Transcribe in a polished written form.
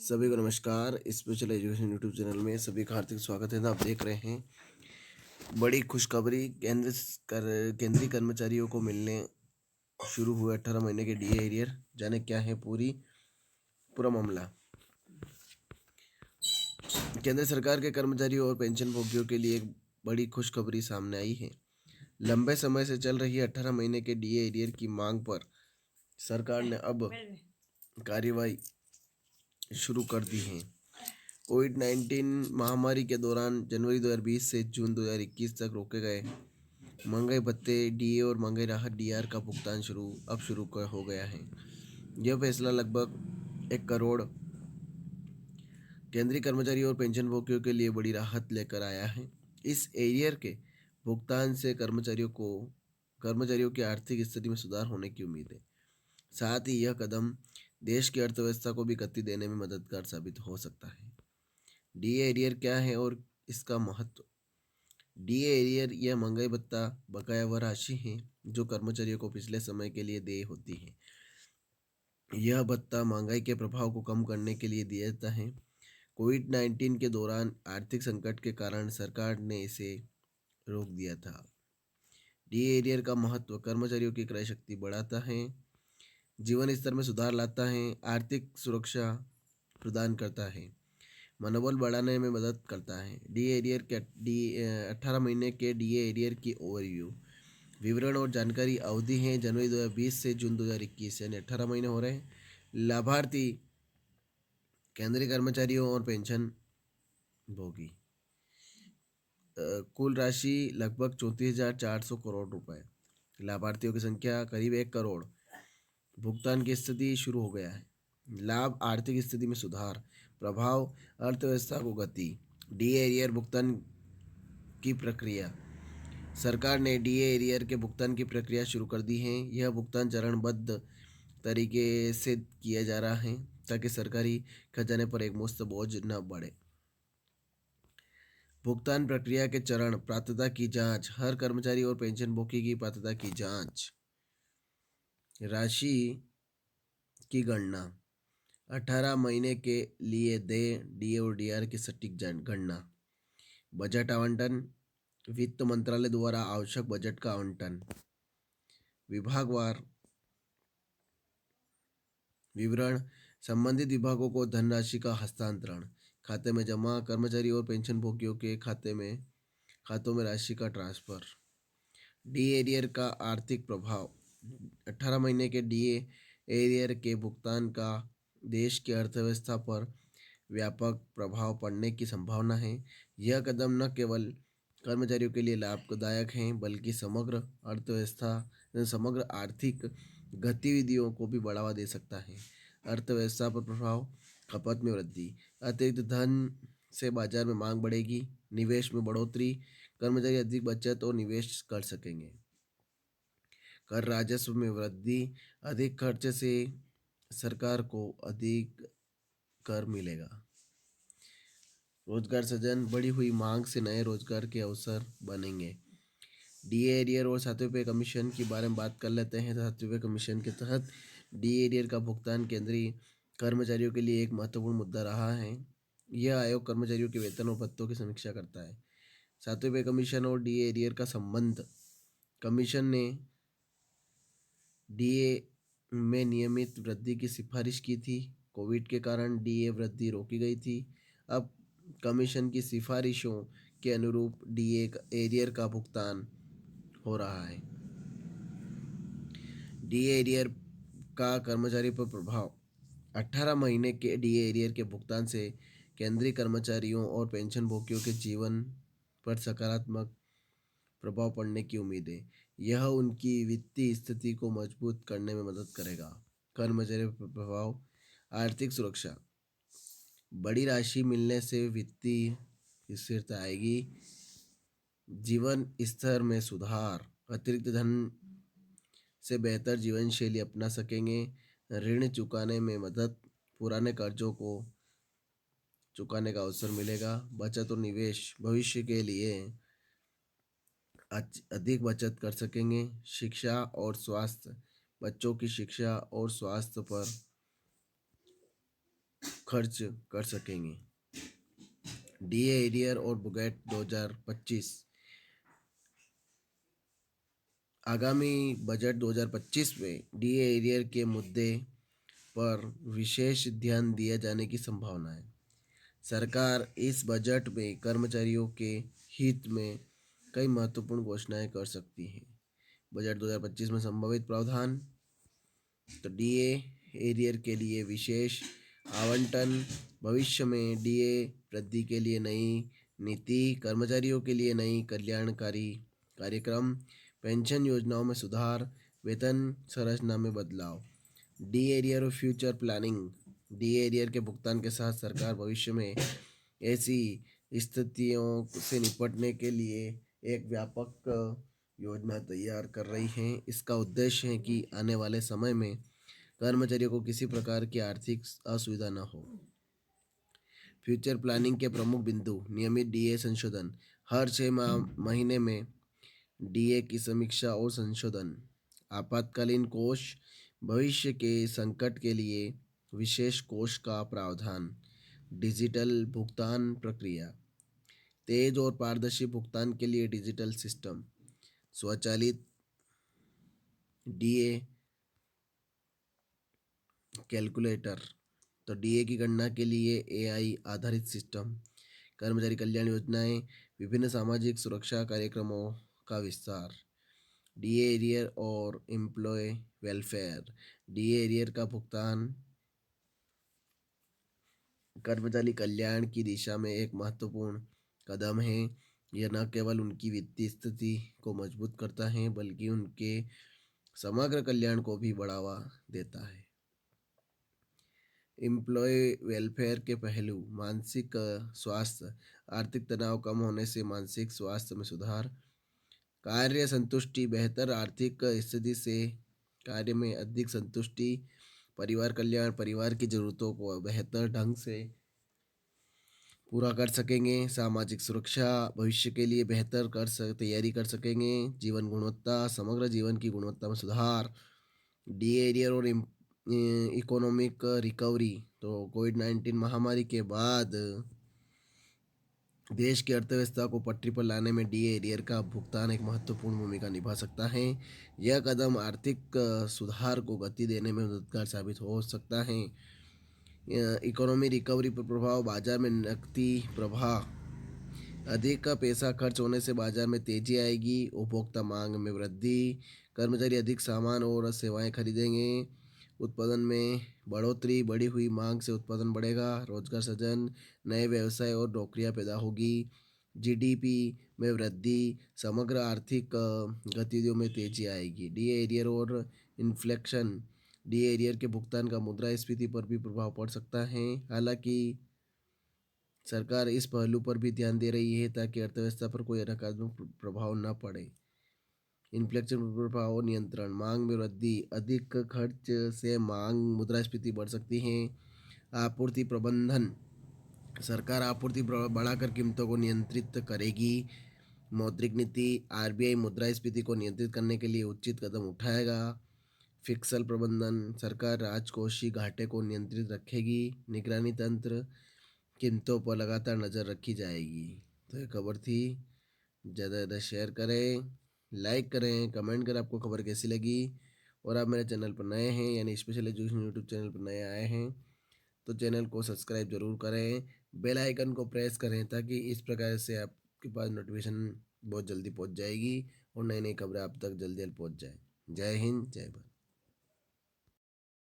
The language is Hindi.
सभी को नमस्कार। स्पेशल एजुकेशन यूट्यूब चैनल में सभी का हार्दिक स्वागत है। आप देख रहे हैं बड़ी खुशखबरी केंद्रीय कर्मचारियों को मिलने शुरू हुए 18 महीने के डीए एरियर। जाने क्या है पूरा मामला। केंद्र सरकार के कर्मचारियों और पेंशन भोगियों के लिए एक बड़ी खुशखबरी सामने आई है। लंबे समय से चल रही 18 महीने के डीए एरियर की मांग पर सरकार ने अब कार्यवाही शुरू कर दी है। कोविड-19 महामारी के दौरान जनवरी 2020 से जून 2021 तक रोके गए महंगाई भत्ते डीए और महंगाई राहत डीआर का भुगतान शुरू हो गया है। यह फैसला लगभग 1 करोड़ केंद्रीय कर्मचारियों और पेंशन भोगियों के लिए बड़ी राहत लेकर आया है। इस एरियर के भुगतान से कर्मचारियों की आर्थिक स्थिति में सुधार होने की उम्मीद है। साथ ही यह कदम देश की अर्थव्यवस्था को भी गति देने में मददगार साबित हो सकता है। डीए एरियर क्या है और इसका महत्व। डीए एरियर यह महंगाई भत्ता बकाया वह राशि है जो कर्मचारियों को पिछले समय के लिए देय होती है। यह भत्ता महंगाई के प्रभाव को कम करने के लिए दिया जाता है। कोविड-19 के दौरान आर्थिक संकट के कारण सरकार ने इसे रोक दिया था। डीए एरियर का महत्व कर्मचारियों की क्रय शक्ति बढ़ाता है, जीवन स्तर में सुधार लाता है, आर्थिक सुरक्षा प्रदान करता है, मनोबल बढ़ाने में मदद करता है। डी एरियर के 18 महीने के डीए एरियर की ओवरव्यू विवरण और जानकारी। अवधि है जनवरी 2020 से जून 2021, यानी 18 महीने हो रहे हैं। लाभार्थी केंद्रीय कर्मचारियों और पेंशन भोगी। कुल राशि लगभग 34,400 करोड़ रुपए। लाभार्थियों की संख्या करीब 1 करोड़। भुगतान की स्थिति शुरू हो गया है। लाभ आर्थिक स्थिति में सुधार। प्रभाव अर्थव्यवस्था को गति। डीए एरियर भुगतान की प्रक्रिया। सरकार ने डीए एरियर के भुगतान की प्रक्रिया शुरू कर दी है। यह भुगतान चरणबद्ध तरीके से किया जा रहा है ताकि सरकारी खजाने पर एक मुश्त बोझ न बढ़े। भुगतान प्रक्रिया के चरण। पात्रता की जांच। हर कर्मचारी और पेंशन भोगी की पात्रता की जांच। राशि की गणना। 18 महीने के लिए देय डीए और डीआर की सटीक गणना। बजट आवंटन। वित्त मंत्रालय द्वारा आवश्यक बजट का आवंटन। विभागवार विवरण। संबंधित विभागों को धनराशि का हस्तांतरण। खाते में जमा। कर्मचारी और पेंशन भोगियों के खातों में राशि का ट्रांसफर। डी एरियर का आर्थिक प्रभाव। 18 महीने के डीए एरियर के भुगतान का देश की अर्थव्यवस्था पर व्यापक प्रभाव पड़ने की संभावना है। यह कदम न केवल कर्मचारियों के लिए लाभदायक है बल्कि समग्र आर्थिक गतिविधियों को भी बढ़ावा दे सकता है। अर्थव्यवस्था पर प्रभाव। खपत में वृद्धि। अतिरिक्त धन से बाजार में मांग बढ़ेगी। निवेश में बढ़ोतरी। कर्मचारी अधिक बचत और निवेश कर सकेंगे। कर राजस्व में वृद्धि। अधिक खर्च से सरकार को अधिक कर मिलेगा। रोजगार सृजन। बढ़ी हुई मांग से नए रोजगार के अवसर बनेंगे। डीए एरियर और 7वें पे कमीशन के बारे में बात कर लेते हैं। 7वें कमीशन के तहत डीए एरियर का भुगतान केंद्रीय कर्मचारियों के लिए एक महत्वपूर्ण मुद्दा रहा है। यह आयोग कर्मचारियों के वेतन और भत्तों की समीक्षा करता है। 7वें पे कमीशन और डीए एरियर का संबंध। कमीशन ने डीए में नियमित वृद्धि की सिफारिश की थी। कोविड के कारण डीए वृद्धि रोकी गई थी। अब कमीशन की सिफारिशों के अनुरूप डीए एरियर का भुगतान हो रहा है। डीए एरियर का कर्मचारी पर प्रभाव। 18 महीने के डीए एरियर के भुगतान से केंद्रीय कर्मचारियों और पेंशन भोगियों के जीवन पर सकारात्मक प्रभाव पड़ने की उम्मीद है। यह उनकी वित्तीय स्थिति को मजबूत करने में मदद करेगा। कर्मचारी पर प्रभाव। आर्थिक सुरक्षा। बड़ी राशि मिलने से वित्तीय स्थिरता आएगी। जीवन स्तर में सुधार। अतिरिक्त धन से बेहतर जीवन शैली अपना सकेंगे। ऋण चुकाने में मदद। पुराने कर्जों को चुकाने का अवसर मिलेगा। बचत और निवेश। भविष्य के लिए अधिक बचत कर सकेंगे। शिक्षा और स्वास्थ्य। बच्चों की शिक्षा और स्वास्थ्य पर खर्च कर सकेंगे। डीए एरियर और बुगेट 2025। आगामी बजट 2025 में डीए एरियर के मुद्दे पर विशेष ध्यान दिया जाने की संभावना है। सरकार इस बजट में कर्मचारियों के हित में कई महत्वपूर्ण घोषणाएं कर सकती है। बजट 2025 में संभावित प्रावधान, तो डीए एरियर के लिए विशेष आवंटन, भविष्य में डीए वृद्धि के लिए नई नीति, कर्मचारियों के लिए नई कल्याणकारी कार्यक्रम, पेंशन योजनाओं में सुधार, वेतन संरचना में बदलाव। डी एरियर और फ्यूचर प्लानिंग। डी एरियर के भुगतान के साथ सरकार भविष्य में ऐसी स्थितियों से निपटने के लिए एक व्यापक योजना तैयार कर रही है। इसका उद्देश्य है कि आने वाले समय में कर्मचारियों को किसी प्रकार की आर्थिक असुविधा न हो। फ्यूचर प्लानिंग के प्रमुख बिंदु, नियमित डीए संशोधन, हर 6 महीने में डीए की समीक्षा और संशोधन, आपातकालीन कोष, भविष्य के संकट के लिए विशेष कोष का प्रावधान, डिजिटल भुगतान प्रक्रिया, तेज और पारदर्शी भुगतान के लिए डिजिटल सिस्टम, स्वचालित डीए कैलकुलेटर, तो डीए की गणना के लिए एआई आधारित सिस्टम, कर्मचारी कल्याण योजनाएं, विभिन्न सामाजिक सुरक्षा कार्यक्रमों का विस्तार, डीए एरियर और एम्प्लॉय वेलफेयर। डीए एरियर का भुगतान कर्मचारी कल्याण की दिशा में एक महत्वपूर्ण कदम है। यह न केवल उनकी वित्तीय स्थिति को मजबूत करता है बल्कि उनके समग्र कल्याण को भी बढ़ावा देता है। एम्प्लॉय वेलफेयर के पहलू, मानसिक स्वास्थ्य, आर्थिक तनाव कम होने से मानसिक स्वास्थ्य में सुधार, कार्य संतुष्टि, बेहतर आर्थिक स्थिति से कार्य में अधिक संतुष्टि, परिवार कल्याण, परिवार की ज़रूरतों को बेहतर ढंग से पूरा कर सकेंगे, सामाजिक सुरक्षा, भविष्य के लिए बेहतर तैयारी कर सकेंगे, जीवन गुणवत्ता, समग्र जीवन की गुणवत्ता में सुधार, डी एरियर और इकोनॉमिक रिकवरी, तो कोविड-19 महामारी के बाद देश की अर्थव्यवस्था को पटरी पर लाने में डी एरियर का भुगतान एक महत्वपूर्ण भूमिका निभा सकता है। यह कदम आर्थिक सुधार को गति देने में मददगार साबित हो सकता है। इकोनॉमी रिकवरी पर प्रभाव, बाजार में नकदी प्रवाह, अधिक का पैसा खर्च होने से बाजार में तेजी आएगी, उपभोक्ता मांग में वृद्धि, कर्मचारी अधिक सामान और सेवाएं खरीदेंगे, उत्पादन में बढ़ोतरी, बढ़ी हुई मांग से उत्पादन बढ़ेगा, रोजगार सृजन, नए व्यवसाय और नौकरियां पैदा होगी, जीडीपी में वृद्धि, समग्र आर्थिक गतिविधियों में तेजी आएगी। डी एरियर और इन्फ्लेक्शन। डी एरियर के भुगतान का मुद्रास्फीति पर भी प्रभाव पड़ सकता है। हालांकि सरकार इस पहलू पर भी ध्यान दे रही है ताकि अर्थव्यवस्था पर कोई नकारात्मक प्रभाव न पड़े। इन्फ्लेक्शन पर प्रभाव और नियंत्रण, मांग में वृद्धि, अधिक खर्च से मांग मुद्रास्फीति बढ़ सकती है। आपूर्ति प्रबंधन, सरकार आपूर्ति बढ़ाकर कीमतों को नियंत्रित करेगी। मौद्रिक नीति, आरबीआई मुद्रास्फीति को नियंत्रित करने के लिए उचित कदम उठाएगा। फिक्सल प्रबंधन, सरकार राजकोषीय घाटे को नियंत्रित रखेगी। निगरानी तंत्र, कीमतों पर लगातार नज़र रखी जाएगी। तो ये खबर थी। ज़्यादा ज़्यादा शेयर करें, लाइक करें, कमेंट करें आपको खबर कैसी लगी। और आप मेरे चैनल पर नए हैं यानी स्पेशल एजुकेशन यूट्यूब चैनल पर नए आए हैं तो चैनल को सब्सक्राइब जरूर करें, बेल आइकन को प्रेस करें ताकि इस प्रकार से आपके पास नोटिफिकेशन बहुत जल्दी पहुंच जाएगी और नई नई खबरें आप तक जल्दी जल्दी पहुंच जाए। जय हिंद, जय भारत।